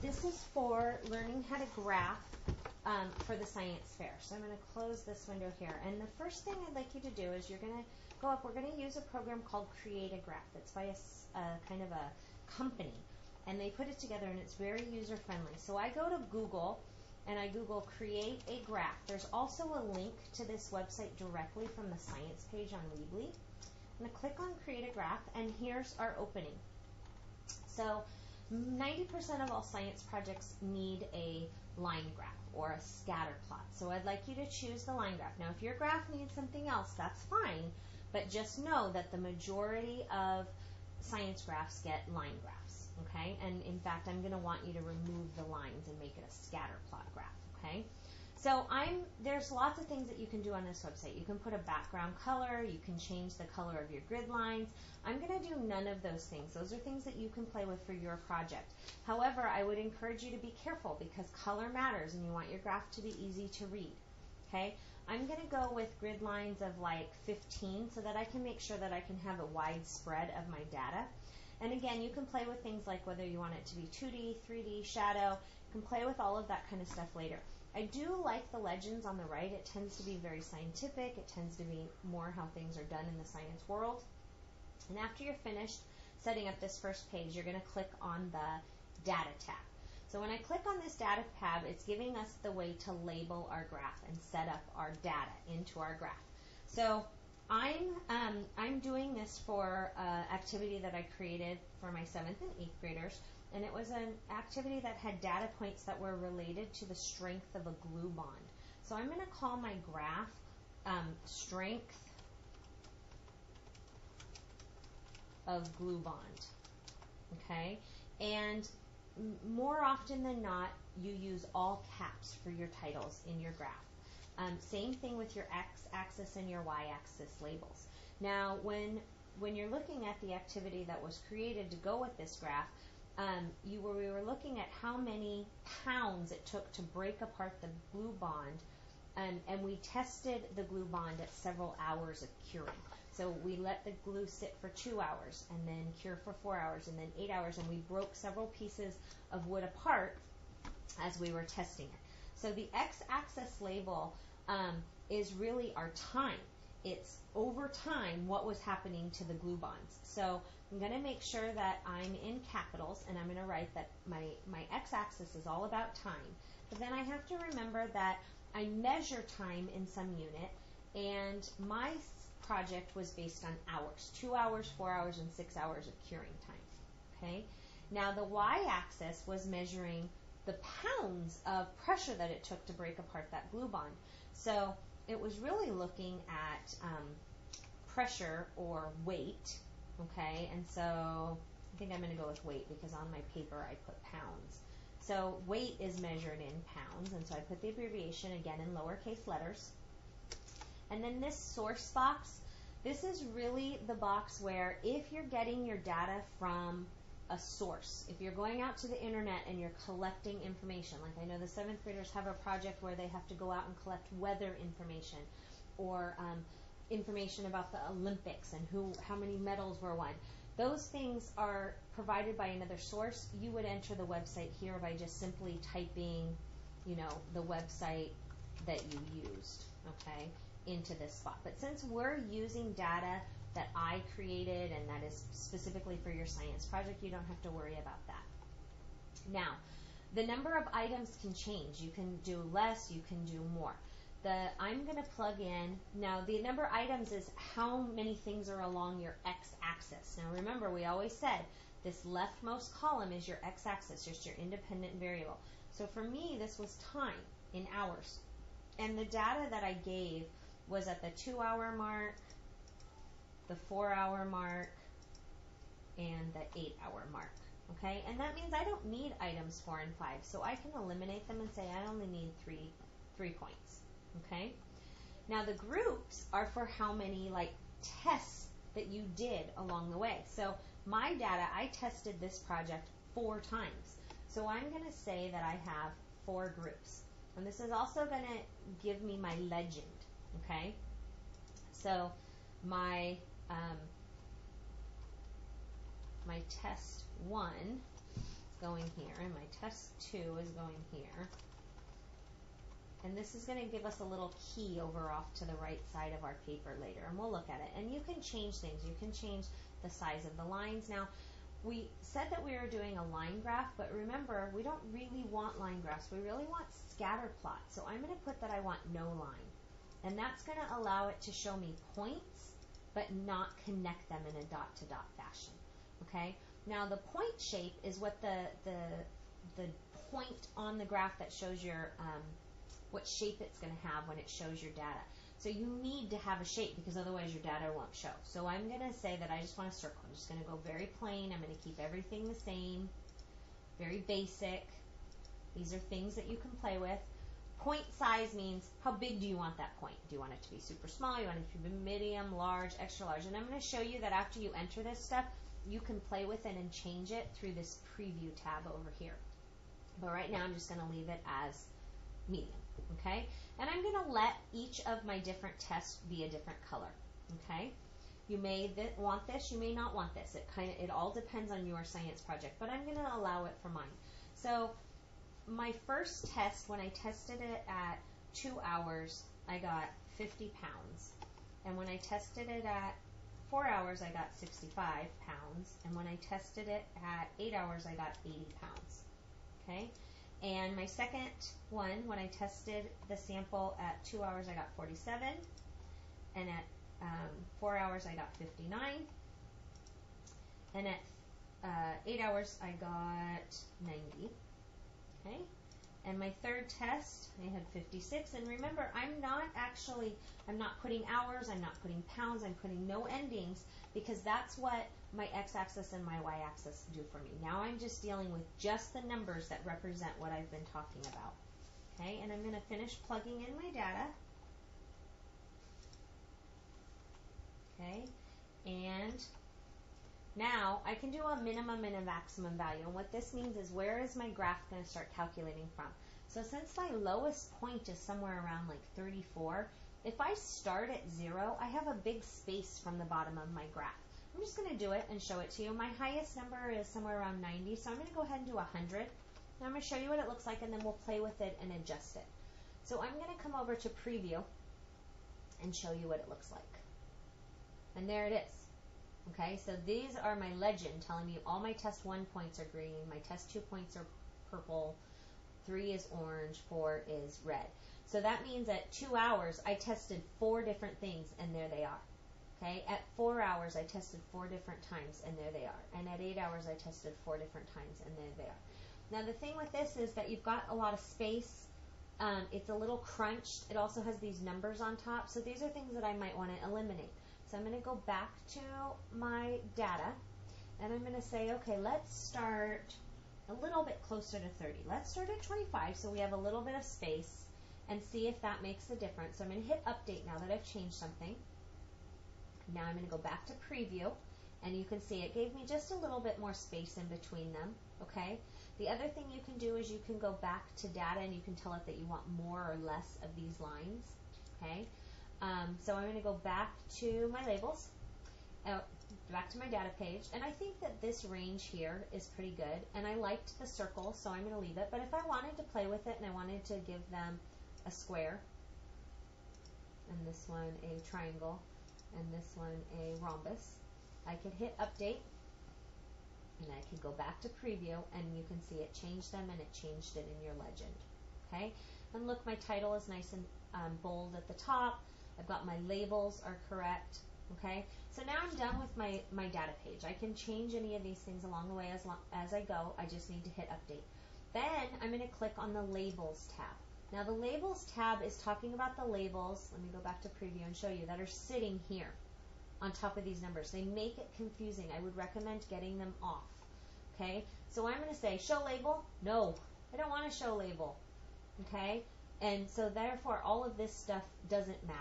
This is for learning how to graph for the science fair. So I'm going to close this window here. And the first thing I'd like you to do is you're going to go up. We're going to use a program called Create a Graph. It's by a kind of a company. And they put it together, and it's very user-friendly. So I go to Google, and I Google Create a Graph. There's also a link to this website directly from the science page on Weebly. I'm going to click on Create a Graph, and here's our opening. So 90% of all science projects need a line graph or a scatter plot. So I'd like you to choose the line graph. Now, if your graph needs something else, that's fine, but just know that the majority of science graphs get line graphs, okay? And in fact, I'm going to want you to remove the lines and make it a scatter plot graph, okay? So there's lots of things that you can do on this website. You can put a background color, you can change the color of your grid lines. I'm going to do none of those things. Those are things that you can play with for your project. However, I would encourage you to be careful because color matters and you want your graph to be easy to read. Okay? I'm going to go with grid lines of like 15 so that I can make sure that I can have a wide spread of my data. And again, you can play with things like whether you want it to be 2D, 3D, shadow. You can play with all of that kind of stuff later. I do like the legends on the right. It tends to be very scientific. It tends to be more how things are done in the science world. And after you're finished setting up this first page, you're going to click on the Data tab. So when I click on this Data tab, it's giving us the way to label our graph and set up our data into our graph. So I'm doing this for an activity that I created for my 7th and 8th graders. And it was an activity that had data points that were related to the strength of a glue bond. So I'm going to call my graph strength of glue bond. Okay? And more often than not, you use all caps for your titles in your graph. Same thing with your x-axis and your y-axis labels. Now, when you're looking at the activity that was created to go with this graph, we were looking at how many pounds it took to break apart the glue bond, and we tested the glue bond at several hours of curing. So we let the glue sit for 2 hours, and then cure for 4 hours, and then 8 hours, and we broke several pieces of wood apart as we were testing it. So the x-axis label is really our time. It's over time what was happening to the glue bonds. So I'm going to make sure that I'm in capitals, and I'm going to write that my x-axis is all about time. But then I have to remember that I measure time in some unit, and my project was based on hours, 2 hours, 4 hours, and 6 hours of curing time. Okay. Now the y-axis was measuring the pounds of pressure that it took to break apart that glue bond. So it was really looking at pressure or weight, okay? And so I think I'm going to go with weight because on my paper I put pounds. So weight is measured in pounds, and so I put the abbreviation again in lowercase letters. And then this source box, this is really the box where if you're getting your data from a source, if you're going out to the internet and you're collecting information, like I know the 7th graders have a project where they have to go out and collect weather information or information about the Olympics and how many medals were won. Those things are provided by another source. You would enter the website here by just simply typing, the website that you used, okay, into this spot. But since we're using data that I created and that is specifically for your science project, you don't have to worry about that. Now, the number of items can change. You can do less, you can do more. I'm going to plug in, now the number of items is how many things are along your x-axis. Now remember, we always said this leftmost column is your x-axis, just your independent variable. So for me, this was time in hours. And the data that I gave was at the 2-hour mark, the 4-hour mark, and the 8-hour mark. Okay, and that means I don't need items 4 and 5, so I can eliminate them and say I only need three points. Okay, now the groups are for how many tests that you did along the way. So my data, I tested this project 4 times. So I'm going to say that I have 4 groups. And this is also going to give me my legend. Okay, so my test 1 going here, and my test 2 is going here. And this is going to give us a little key over off to the right side of our paper later, and we'll look at it. And you can change things. You can change the size of the lines. Now, we said that we were doing a line graph, but remember, we don't really want line graphs. We really want scatter plots. So I'm going to put that I want no line. And that's going to allow it to show me points, but not connect them in a dot-to-dot fashion. Okay? Now, the point shape is what the point on the graph that shows your what shape it's going to have when it shows your data. So you need to have a shape because otherwise your data won't show. So I'm going to say that I just want a circle. I'm just going to go very plain. I'm going to keep everything the same, very basic. These are things that you can play with. Point size means how big do you want that point? Do you want it to be super small? You want it to be medium, large, extra large? And I'm going to show you that after you enter this stuff, you can play with it and change it through this preview tab over here. But right now I'm just going to leave it as medium. Okay, and I'm going to let each of my different tests be a different color. Okay, you may want this, you may not want this. It all depends on your science project, but I'm going to allow it for mine. So my first test, when I tested it at 2 hours, I got 50 pounds, and when I tested it at 4 hours, I got 65 pounds, and when I tested it at 8 hours, I got 80 pounds. Okay. And my second one, when I tested the sample at 2 hours, I got 47. And at 4 hours, I got 59. And at 8 hours, I got 90. Okay. And my third test, I had 56. And remember, I'm not putting hours, I'm not putting pounds, I'm putting no endings, because that's what my x-axis and my y-axis do for me. Now I'm just dealing with just the numbers that represent what I've been talking about. Okay, and I'm going to finish plugging in my data. Okay, and now I can do a minimum and a maximum value. And what this means is, where is my graph going to start calculating from? So since my lowest point is somewhere around like 34, if I start at 0, I have a big space from the bottom of my graph. I'm just going to do it and show it to you. My highest number is somewhere around 90, so I'm going to go ahead and do 100. And I'm going to show you what it looks like, and then we'll play with it and adjust it. So I'm going to come over to Preview and show you what it looks like. And there it is. Okay, so these are my legend telling me all my test 1 points are green, my test 2 points are purple, 3 is orange, 4 is red. So that means at 2 hours, I tested 4 different things, and there they are. Okay, at 4 hours, I tested 4 different times, and there they are. And at 8 hours, I tested 4 different times, and there they are. Now, the thing with this is that you've got a lot of space. It's a little crunched. It also has these numbers on top. So these are things that I might want to eliminate. So I'm going to go back to my data, and I'm going to say, okay, let's start a little bit closer to 30. Let's start at 25 so we have a little bit of space, and see if that makes a difference. So I'm going to hit Update now that I've changed something. Now I'm going to go back to Preview, and you can see it gave me just a little bit more space in between them. Okay. The other thing you can do is you can go back to data, and you can tell it that you want more or less of these lines. Okay. So I'm going to go back to my labels, back to my data page, and I think that this range here is pretty good, and I liked the circle, so I'm going to leave it. But if I wanted to play with it and I wanted to give them a square, and this one a triangle, and this one a rhombus, I could hit Update, and I could go back to Preview, and you can see it changed them, and it changed it in your legend. Okay, and look, my title is nice and bold at the top. I've got my labels are correct. Okay, so now I'm done with my data page. I can change any of these things along the way as I go. I just need to hit Update. Then I'm going to click on the Labels tab. Now the Labels tab is talking about the labels, let me go back to Preview and show you, that are sitting here on top of these numbers. They make it confusing. I would recommend getting them off. Okay, so I'm going to say Show Label. No, I don't want to show label. Okay, and so therefore all of this stuff doesn't matter.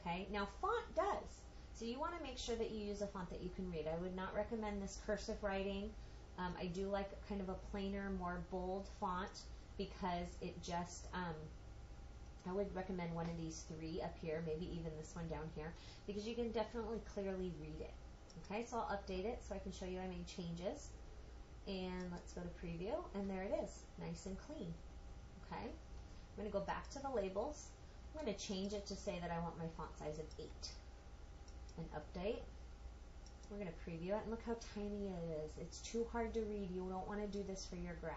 Okay, now font does. So you want to make sure that you use a font that you can read. I would not recommend this cursive writing. I do like kind of a plainer, more bold font, because it just, I would recommend one of these 3 up here, maybe even this one down here, because you can definitely clearly read it. Okay, so I'll update it so I can show you I made changes. And let's go to preview, and there it is, nice and clean. Okay, I'm going to go back to the labels. I'm going to change it to say that I want my font size of 8 and update. We're going to preview it, and look how tiny it is. It's too hard to read. You don't want to do this for your graph.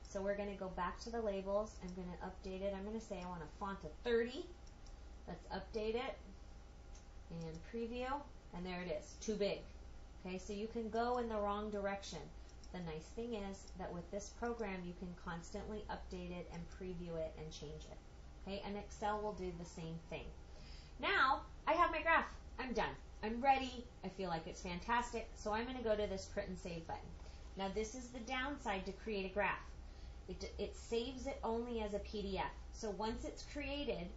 So we're going to go back to the labels. I'm going to update it. I'm going to say I want a font of 30. Let's update it and preview, and there it is, too big. Okay, so you can go in the wrong direction. The nice thing is that with this program, you can constantly update it and preview it and change it. Okay, and Excel will do the same thing. Now, I have my graph. I'm done. I'm ready. I feel like it's fantastic. So I'm going to go to this print and save button. Now, this is the downside to create a graph. It saves it only as a PDF. So once it's created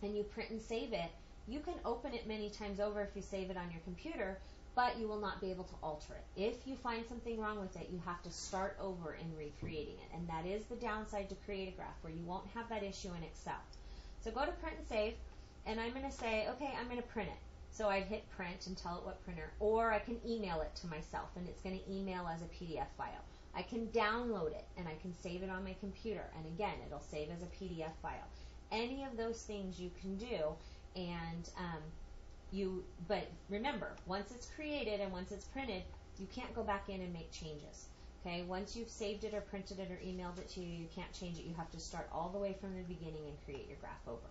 and you print and save it, you can open it many times over if you save it on your computer, but you will not be able to alter it. If you find something wrong with it, you have to start over in recreating it. And that is the downside to create a graph, where you won't have that issue in Excel. So go to print and save, and I'm going to say, okay, I'm going to print it. So I'd hit print and tell it what printer, or I can email it to myself, and it's going to email as a PDF file. I can download it, and I can save it on my computer, and again, it'll save as a PDF file. Any of those things you can do, and but remember, once it's created and once it's printed, you can't go back in and make changes. Okay, once you've saved it or printed it or emailed it to you, you can't change it. You have to start all the way from the beginning and create your graph over.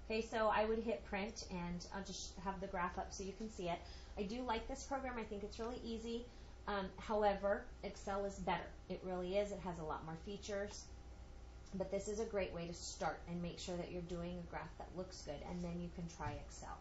Okay, so I would hit print, and I'll just have the graph up so you can see it. I do like this program. I think it's really easy. However, Excel is better. It really is. It has a lot more features. But this is a great way to start and make sure that you're doing a graph that looks good, and then you can try Excel.